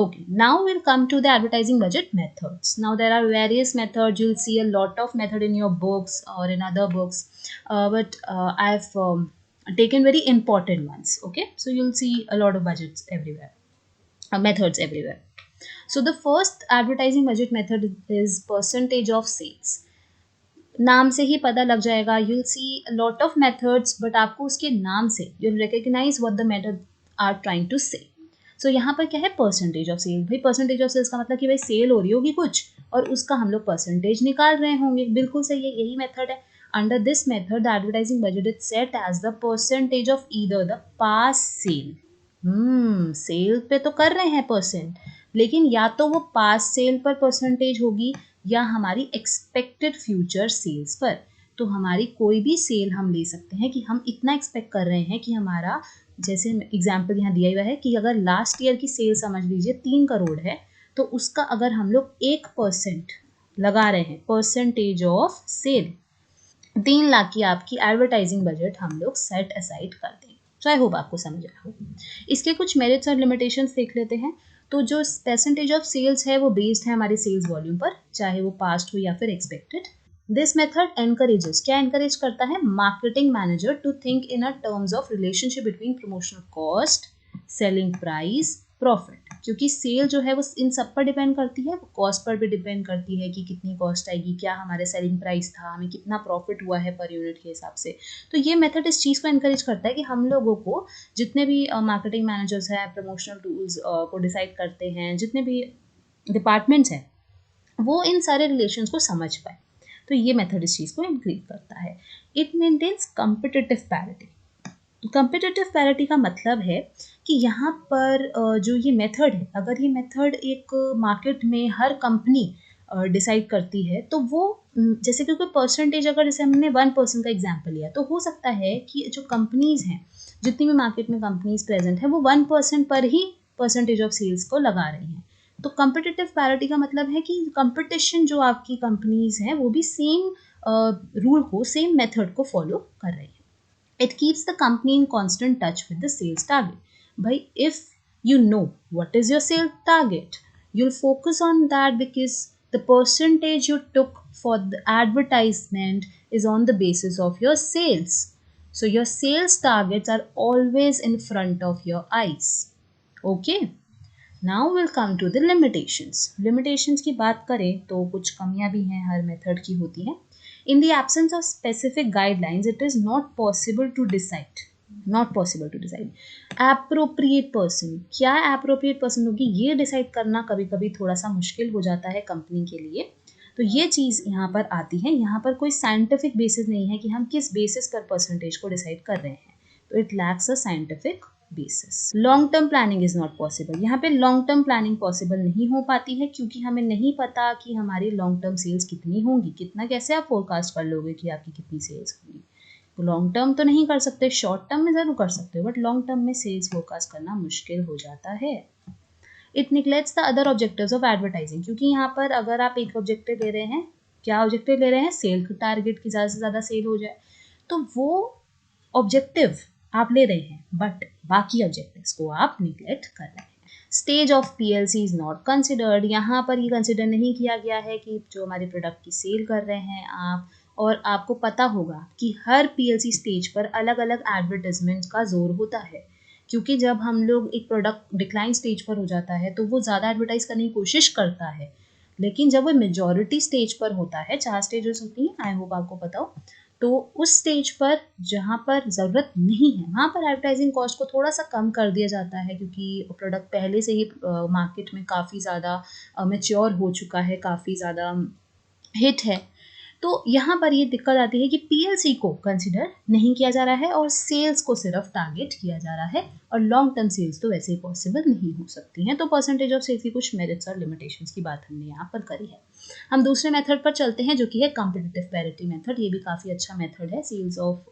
Okay, now we'll come to the advertising budget methods. Now there are various methods. You'll see a lot of method in your books or in other books, but I've taken very important ones. Okay, so you'll see a lot of budgets everywhere, methods everywhere. So the first advertising budget method is percentage of sales. नाम से ही पता लग जाएगा. You'll see a lot of methods, but आपको उसके नाम से you'll recognize what the method are trying to say. सो यहाँ पर क्या है, परसेंटेज ऑफ सेल. भाई परसेंटेज ऑफ सेल्स का मतलब कि भाई सेल हो रही होगी कुछ और उसका हम लोग परसेंटेज निकाल रहे होंगे. बिल्कुल सही है, यही मेथड है. Under this method the advertising budget is set as the percentage of either the past sale. Sale पे तो कर रहे हैं परसेंट, लेकिन या तो वो पास सेल पर परसेंटेज होगी या हमारी एक्सपेक्टेड फ्यूचर सेल्स पर. तो हमारी कोई भी सेल हम ले सकते हैं कि हम इतना एक्सपेक्ट कर रहे हैं कि हमारा, जैसे एग्जाम्पल यहाँ दिया हुआ है कि अगर लास्ट ईयर की सेल समझ लीजिए 3 करोड़ है, तो उसका अगर हम लोग 1% लगा रहे हैं परसेंटेज ऑफ सेल, 3 लाख की आपकी एडवर्टाइजिंग बजट हम लोग सेट असाइड कर देंगे. सो आई होप आपको समझ आया हो. इसके कुछ मेरिट्स और लिमिटेशंस देख लेते हैं. तो जो परसेंटेज ऑफ सेल्स है वो बेस्ड है हमारे सेल्स वॉल्यूम पर, चाहे वो पास्ट हो या फिर एक्सपेक्टेड. दिस मेथड एनकरेजेस, क्या एनकरेज करता है, marketing manager to think in a terms of relationship between promotional cost, selling price, profit. क्योंकि सेल जो है वो इन सब पर डिपेंड करती है, कॉस्ट पर भी डिपेंड करती है कि कितनी कॉस्ट आएगी, क्या हमारे सेलिंग प्राइस था, हमें कितना प्रॉफिट हुआ है पर यूनिट के हिसाब से. तो ये मेथड इस चीज़ को एनकरेज करता है कि हम लोगों को, जितने भी मार्केटिंग मैनेजर्स हैं, प्रमोशनल टूल्स को डिसाइड करते हैं, जितने भी डिपार्टमेंट्स हैं, वो इन सारे रिलेशंस को समझ पाए. तो ये मेथड इस चीज़ को इंक्रीज करता है. It maintains competitive parity. Competitive parity का मतलब है कि यहाँ पर जो ये मेथड है, अगर ये मेथड एक मार्केट में हर कंपनी डिसाइड करती है, तो वो जैसे कि कोई परसेंटेज, अगर जैसे हमने 1% का एग्जाम्पल लिया, तो हो सकता है कि जो कंपनीज हैं, जितनी भी मार्केट में कंपनीज प्रेजेंट है, वो 1% पर ही परसेंटेज ऑफ सेल्स को लगा रही हैं. तो कम्पिटिटिव पैरिटी का मतलब है कि कंपटीशन जो आपकी कंपनीज हैं वो भी सेम रूल को, सेम मेथड को फॉलो कर रही है. It keeps the company in constant touch with the sales target. Bhai, if you know what is your sales target, you'll focus on that because the percentage you took for the advertisement is on the basis of your sales. So your sales targets are always in front of your eyes. Okay? Now we'll come to the limitations. Limitations की बात करें तो कुछ कमियां भी हैं, हर method की होती हैं. In the absence of specific guidelines, it is not possible to decide. Not possible to decide. Appropriate person. क्या appropriate person होगी, ये डिसाइड करना कभी कभी थोड़ा सा मुश्किल हो जाता है कंपनी के लिए. तो ये चीज़ यहाँ पर आती है. यहाँ पर कोई साइंटिफिक बेसिस नहीं है कि हम किस बेसिस पर परसेंटेज को डिसाइड कर रहे हैं. तो it lacks a scientific basis. Long term planning is not possible. यहाँ पे लॉन्ग टर्म प्लानिंग पॉसिबल नहीं हो पाती है क्योंकि हमें नहीं पता कि हमारी लॉन्ग टर्म सेल्स कितनी होंगी. कितना कैसे आप फोरकास्ट कर लोगे कि आपकी कितनी सेल्स होंगी. तो लॉन्ग टर्म तो नहीं कर सकते, शॉर्ट टर्म में ज़रूर कर सकते हो, बट लॉन्ग टर्म में सेल्स फोरकास्ट करना मुश्किल हो जाता है. It neglects the other objectives of advertising. क्योंकि यहाँ पर अगर आप एक ऑब्जेक्टिव ले रहे हैं, क्या ऑब्जेक्टिव ले रहे हैं, सेल टारगेट की ज़्यादा से ज़्यादा सेल हो जाए, तो वो ऑब्जेक्टिव आप ले रहे हैं, बट बाकी ऑब्जेक्टिव्स को आप निग्लेक्ट कर रहे हैं. Stage of PLC is not considered. यहाँ पर ये कंसिडर नहीं किया गया है कि जो हमारे प्रोडक्ट की सेल कर रहे हैं आप, और आपको पता होगा कि हर पीएलसी स्टेज पर अलग अलग एडवर्टाइजमेंट का जोर होता है. क्योंकि जब हम लोग एक प्रोडक्ट डिक्लाइन स्टेज पर हो जाता है तो वो ज़्यादा एडवर्टाइज करने की कोशिश करता है, लेकिन जब वो मेजॉरिटी स्टेज पर होता है, 4 स्टेजेस होती हैं, आई होप आपको पता हो, तो उस स्टेज पर जहाँ पर ज़रूरत नहीं है वहाँ पर एडवर्टाइजिंग कॉस्ट को थोड़ा सा कम कर दिया जाता है, क्योंकि प्रोडक्ट पहले से ही मार्केट में काफ़ी ज़्यादा मैच्योर हो चुका है, काफ़ी ज़्यादा हिट है. तो यहाँ पर ये दिक्कत आती है कि पीएलसी को कंसिडर नहीं किया जा रहा है और सेल्स को सिर्फ टारगेट किया जा रहा है, और लॉन्ग टर्म सेल्स तो वैसे ही पॉसिबल नहीं हो सकती हैं. तो परसेंटेज ऑफ सेल्स की कुछ मेरिट्स और लिमिटेशंस की बात हमने यहाँ पर करी है. हम दूसरे मेथड पर चलते हैं जो कि है कॉम्पिटिटिव पैरिटी मेथड. ये भी काफ़ी अच्छा मेथड है, sales of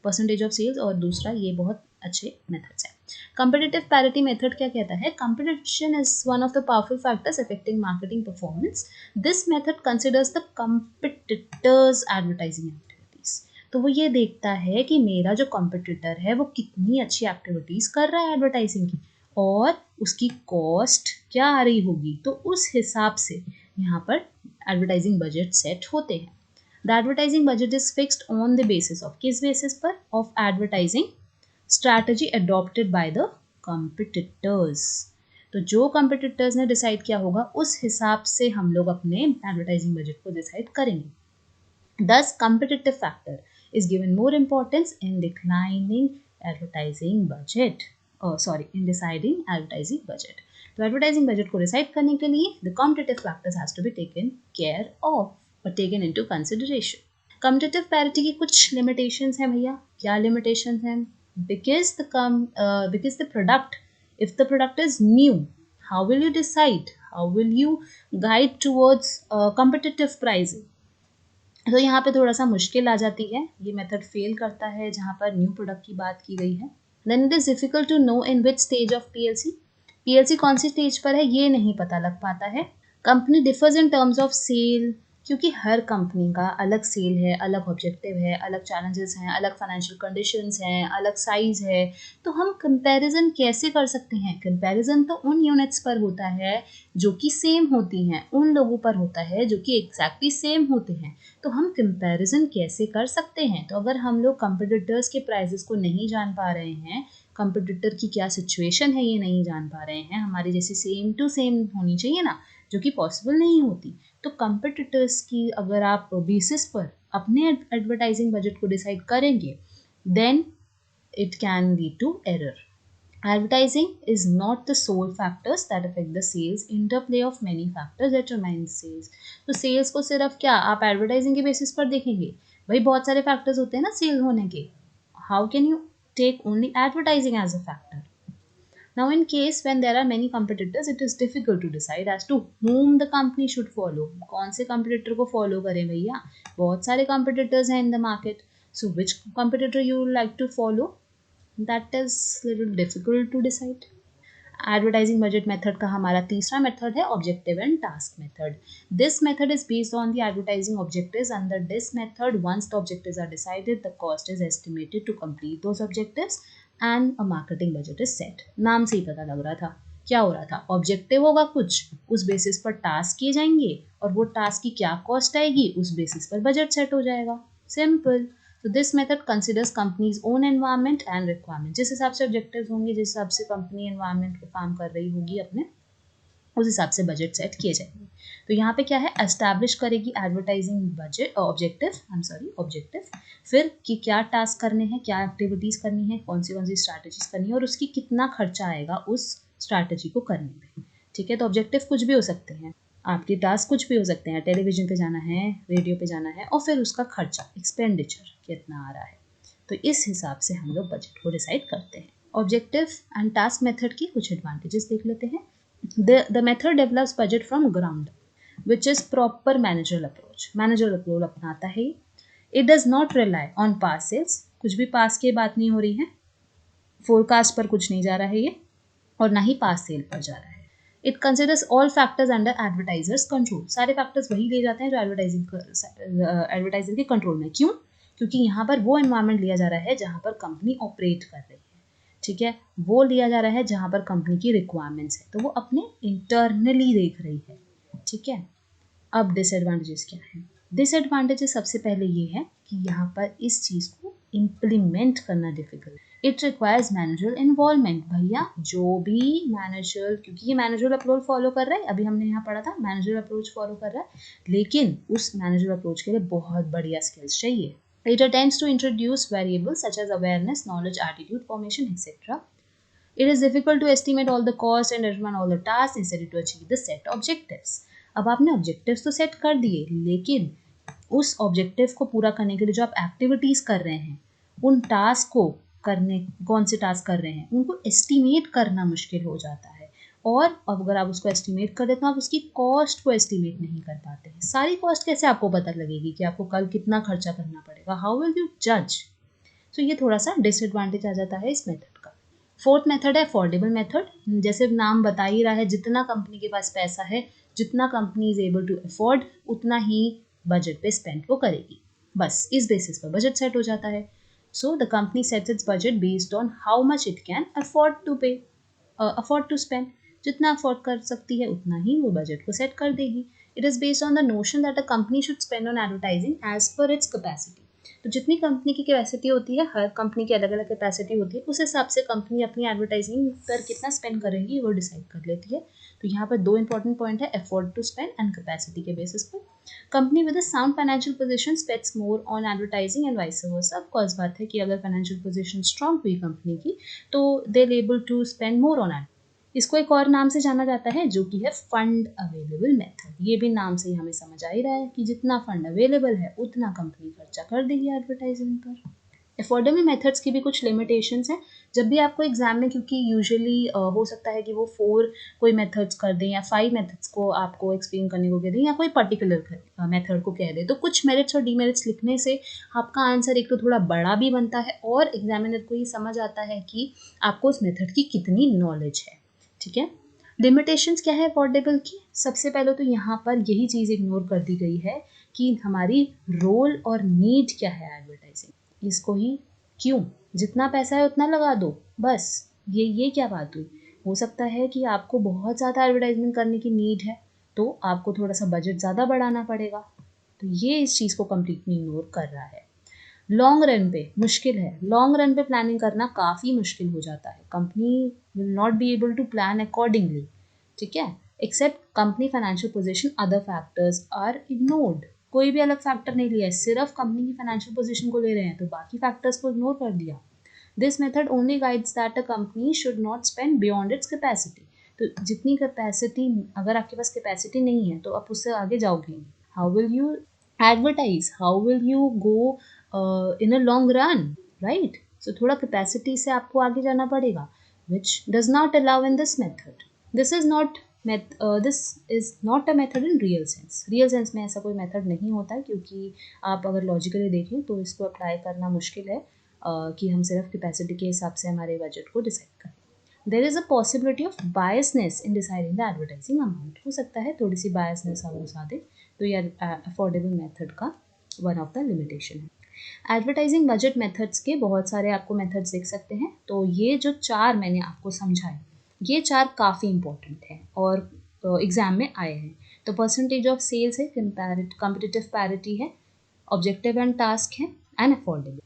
percentage of sales, और दूसरा ये बहुत अच्छे मेथड्स हैं. Competitive parity method क्या कहता है? Competition is one of the powerful factors affecting marketing performance. This method considers the competitor's advertising activities. तो वो ये देखता है कि मेरा जो competitor है वो कितनी अच्छी एक्टिविटीज़ कर रहा है एडवर्टाइजिंग की, और उसकी कॉस्ट क्या आ रही होगी, तो उस हिसाब से यहाँ पर एडवर्टाइजिंग बजट सेट होते हैं. The advertising budget is fixed on the basis of, किस बेसिस पर, of advertising strategy adopted by the competitors. तो जो कॉम्पिटिटर्स ने डिसाइड किया होगा उस हिसाब से हम लोग अपने एडवर्टाइजिंग बजट को डिसाइड करेंगे. Thus, competitive factor is given more importance in declining advertising budget. In deciding advertising budget. तो advertising budget को decide करने के लिए the competitive factors has to be taken care of or taken into consideration. Competitive parity की कुछ limitations हैं भैया. क्या limitations हैं? Because the product, if the product is new, how will you decide? How will you guide towards competitive pricing? तो यहाँ पे थोड़ा सा मुश्किल आ जाती है, ये मेथड फेल करता है जहाँ पर न्यू प्रोडक्ट की बात की गई है. Then it is difficult to know in which stage of PLC कौन सी स्टेज पर है ये नहीं पता लग पाता है. Company differs in terms of sale, क्योंकि हर कंपनी का अलग सेल है, अलग ऑब्जेक्टिव है, अलग चैलेंजेस हैं, अलग फाइनेंशियल कंडीशंस हैं, अलग साइज है. तो हम कंपैरिजन कैसे कर सकते हैं? कंपैरिजन तो उन यूनिट्स पर होता है जो कि सेम होती हैं, उन लोगों पर होता है जो कि एग्जैक्टली सेम होते हैं. तो हम कंपैरिजन कैसे कर सकते हैं? तो अगर हम लोग कंपटीटर्स के प्राइसेस को नहीं जान पा रहे हैं, कंपटीटर की क्या सिचुएशन है ये नहीं जान पा रहे हैं, हमारी जैसी सेम टू सेम होनी चाहिए ना, जो कि पॉसिबल नहीं होती. तो कंपटीटर्स की अगर आप बेसिस पर अपने एडवर्टाइजिंग बजट को डिसाइड करेंगे, then it can lead to error. Advertising is not the sole factors that affect the sales. Interplay of many factors determines sales. तो सेल्स को सिर्फ क्या आप एडवर्टाइजिंग के बेसिस पर देखेंगे? भाई बहुत सारे फैक्टर्स होते हैं ना सेल होने के. How can you take only advertising as a factor? Now, in case when there are many competitors, it is difficult to decide as to whom the company should follow. कौन से competitor को follow करें भैया? बहुत सारे competitors हैं in the market. So, which competitor you would like to follow? That is little difficult to decide. Advertising budget method का हमारा तीसरा मेथड है objective and task method. This method is based on the advertising objectives. Under this method once the objectives are decided the cost is estimated to complete those objectives and a marketing budget is set. नाम से ही पता लग रहा था क्या हो रहा था. ऑब्जेक्टिव होगा कुछ, उस बेसिस पर टास्क किए जाएंगे और वो टास्क की क्या कॉस्ट आएगी उस बेसिस पर बजट सेट हो जाएगा. सिंपल. तो this method considers companies own environment and requirement. जिस हिसाब से ऑब्जेक्टिव्स होंगे, जिस हिसाब से कंपनी एनवायरनमेंट पे काम कर रही होगी अपने, उस हिसाब से बजट सेट किए जाएंगे. तो यहाँ पे क्या है, एस्टैब्लिश करेगी एडवर्टाइजिंग बजट ऑब्जेक्टिव, फिर कि क्या टास्क करने हैं, क्या एक्टिविटीज करनी है, कौन सी स्ट्रैटेजीज करनी है और उसकी कितना खर्चा आएगा उस स्ट्रैटेजी को करने में. ठीक है. तो ऑब्जेक्टिव कुछ भी हो सकते हैं, आपके टास्क कुछ भी हो सकते हैं. टेलीविजन पे जाना है, रेडियो पे जाना है, और फिर उसका खर्चा एक्सपेंडिचर कितना आ रहा है. तो इस हिसाब से हम लोग बजट को डिसाइड करते हैं. ऑब्जेक्टिव एंड टास्क मेथड की कुछ एडवांटेजेस देख लेते हैं. The method develops budget from ground which is proper managerial approach. Managerial approach अपनाता है. It does not rely on past sales. कुछ भी पास की बात नहीं हो रही है, फोरकास्ट पर कुछ नहीं जा रहा है ये, और ना ही पास सेल पर जा रहा है. It considers all factors under advertisers control. सारे फैक्टर्स वही ले जाते हैं जो एडवर्टाइजर के कंट्रोल में. क्यों? क्योंकि यहाँ पर वो एनवायरनमेंट लिया जा रहा है जहाँ पर कंपनी ऑपरेट कर रही है. ठीक है. वो लिया जा रहा है जहाँ पर कंपनी की रिक्वायरमेंट्स है, तो वो अपने इंटरनली देख रही है. ठीक है. अब डिसएडवांटेजेस क्या है? डिसएडवांटेजेस सबसे पहले ये है कि यहाँ पर इस चीज़ को इम्प्लीमेंट करना difficult. It requires managerial involvement. भैया जो भी मैनेजर, क्योंकि ये मैनेजरल अप्रोच फॉलो कर रहा है, अभी हमने यहाँ पढ़ा था मैनेजरल अप्रोच फॉलो कर रहा है, लेकिन उस मैनेजरल अप्रोच के लिए बहुत बढ़िया स्किल्स चाहिए. It attempts to introduce variables such as awareness, knowledge, attitude, formation, etc. It is difficult to estimate all the costs and determine all the tasks necessary to achieve the set objectives. अब आपने objectives तो set कर दिए, लेकिन उस objective को पूरा करने के लिए जो आप एक्टिविटीज़ कर रहे हैं, उन टास्क को करने, कौन से टास्क कर रहे हैं, उनको एस्टिमेट करना मुश्किल हो जाता है. और अगर आप उसको एस्टिमेट कर देते हो, आप उसकी कॉस्ट को एस्टिमेट नहीं कर पाते हैं. सारी कॉस्ट कैसे आपको पता लगेगी कि आपको कल कितना खर्चा करना पड़ेगा? हाउ विल यू जज? तो ये थोड़ा सा डिसएडवांटेज आ जाता है इस मेथड का. फोर्थ मेथड है अफोर्डेबल मेथड. जैसे नाम बता ही रहा है, जितना कंपनी के पास पैसा है, जितना company is able to afford, उतना ही बजट पे स्पेंड वो करेगी. बस इस बेसिस पर बजट सेट हो जाता है. So the company sets its budget based on how much it can afford to spend. जितना अफोर्ड कर सकती है उतना ही वो बजट को सेट कर देगी. It is based on the notion that a company should spend on advertising as per its capacity. तो जितनी कंपनी की कैपेसिटी होती है, हर कंपनी की अलग अलग कैपेसिटी होती है, उस हिसाब से कंपनी अपनी एडवर्टाइजिंग पर कितना स्पेंड करेगी वो डिसाइड कर लेती है. तो यहाँ पर दो इंपॉर्टेंट पॉइंट है, afford to spend and capacity के बेसिस पर. Company with a sound financial position spends more on advertising and vice versa. Of course बात है कि अगर फाइनेंशियल पोजीशन स्ट्रांग हुई कंपनी की तो they are able to spend more on ad. इसको एक और नाम से जाना जाता है जो कि है फंड अवेलेबल मेथड. ये भी नाम से ही हमें समझ आ ही रहा है कि जितना फंड अवेलेबल है उतना कंपनी खर्चा कर देगी एडवर्टाइजिंग पर. अफोर्डेबल मेथड्स की भी कुछ लिमिटेशंस हैं. जब भी आपको एग्जाम में, क्योंकि यूजुअली हो सकता है कि वो 4 कोई मेथड्स कर दें या 5 मेथड्स को आपको एक्सप्लेन करने को कह दें या कोई पर्टिकुलर मेथड को कह दें, तो कुछ मेरिट्स और डीमेरिट्स लिखने से आपका आंसर एक तो थोड़ा बड़ा भी बनता है और एग्जामिनर को ये समझ आता है कि आपको उस मेथड की कितनी नॉलेज है. ठीक है. लिमिटेशंस क्या है अफोर्डेबल की? सबसे पहले तो यहाँ पर यही चीज़ इग्नोर कर दी गई है कि हमारी रोल और नीड क्या है एडवर्टाइजिंग. इसको ही क्यों, जितना पैसा है उतना लगा दो बस, ये क्या बात हुई. हो सकता है कि आपको बहुत ज़्यादा एडवर्टाइजमेंट करने की नीड है तो आपको थोड़ा सा बजट ज़्यादा बढ़ाना पड़ेगा. तो ये इस चीज़ को कम्प्लीटली इग्नोर कर रहा है. लॉन्ग रन पे मुश्किल है. लॉन्ग रन पे प्लानिंग करना काफ़ी मुश्किल हो जाता है. Company will not be able to plan accordingly. ठीक है. Except company financial position, other factors are ignored. कोई भी अलग फैक्टर नहीं लिया है, सिर्फ कंपनी की फाइनेंशियल पोजीशन को ले रहे हैं तो बाकी फैक्टर्स को इग्नोर कर दिया. This method only guides that a company should not spend beyond it's capacity. तो जितनी कैपेसिटी, अगर आपके पास कैपेसिटी नहीं है तो आप उससे आगे जाओगे नहीं. How will you advertise, how will you go in a long run, right. So थोड़ा कैपेसिटी से आपको आगे जाना पड़ेगा, which does not allow in this method. This is not this is not a method in real sense. Real sense में ऐसा कोई method नहीं होता है, क्योंकि आप अगर लॉजिकली देखें तो इसको अप्लाई करना मुश्किल है कि हम सिर्फ कैपेसिटी के हिसाब से हमारे बजट को डिसाइड करें. There is a possibility of biasness in deciding the advertising amount. हो सकता है थोड़ी सी बायसनेस हम घुसा दें, तो ये अफोर्डेबल मेथड का वन ऑफ द लिमिटेशन है. एडवर्टाइजिंग बजट मेथड्स के बहुत सारे आपको मेथड्स देख सकते हैं. तो ये जो 4 मैंने आपको समझाए, ये 4 काफ़ी इंपॉर्टेंट हैं और एग्ज़ाम में आए हैं. तो परसेंटेज ऑफ सेल्स है, कंपेटिटिव पैरिटी है, ऑब्जेक्टिव एंड टास्क है, एंड अफोर्डेबल.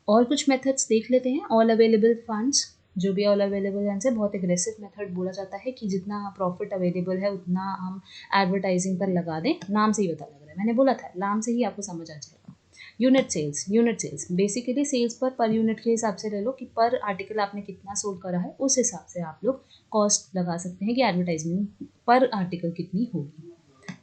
और कुछ मेथड्स देख लेते हैं. ऑल अवेलेबल फंड्स, जो भी ऑल अवेलेबल फंड्स है, बहुत एग्रेसिव मेथड बोला जाता है कि जितना प्रॉफिट अवेलेबल है उतना हम एडवर्टाइजिंग पर लगा दें. नाम से ही पता लग रहा है, मैंने बोला था नाम से ही आपको समझ आ जाएगा. यूनिट सेल्स बेसिकली सेल्स पर यूनिट के हिसाब से ले लो कि पर आर्टिकल आपने कितना सोल्ड करा है, उस हिसाब से आप लोग कॉस्ट लगा सकते हैं कि एडवर्टाइजमेंट पर आर्टिकल कितनी होगी.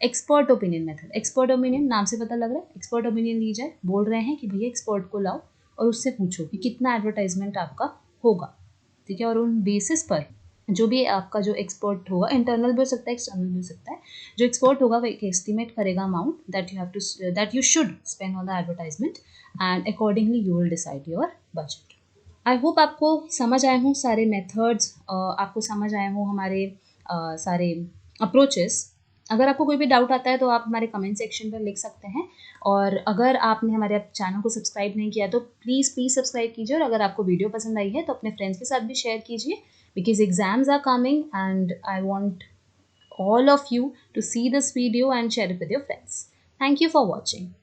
Expert opinion method. Expert opinion नाम से पता लग रहा है, एक्सपर्ट ओपिनियन ली जाए, बोल रहे हैं कि भैया एक्सपर्ट को लाओ और उससे पूछो कि कितना एडवर्टाइजमेंट आपका होगा. ठीक है. और उन बेसिस पर जो भी आपका जो एक्सपर्ट होगा, इंटरनल भी हो सकता है, एक्सटर्नल भी हो सकता है, जो एक्सपर्ट होगा वो एक एस्टिमेट करेगा amount that you should spend on the advertisement and accordingly you will decide your budget. I hope आपको समझ आए हों सारे मेथड्स, आपको समझ आए हों हमारे सारे अप्रोचेस. अगर आपको कोई भी डाउट आता है तो आप हमारे कमेंट सेक्शन पर लिख सकते हैं. और अगर आपने हमारे चैनल को सब्सक्राइब नहीं किया तो प्लीज़ सब्सक्राइब कीजिए. और अगर आपको वीडियो पसंद आई है तो अपने फ्रेंड्स के साथ भी शेयर कीजिए, because exams are coming and I want all of you to see this video and share it with your friends. Thank you for watching.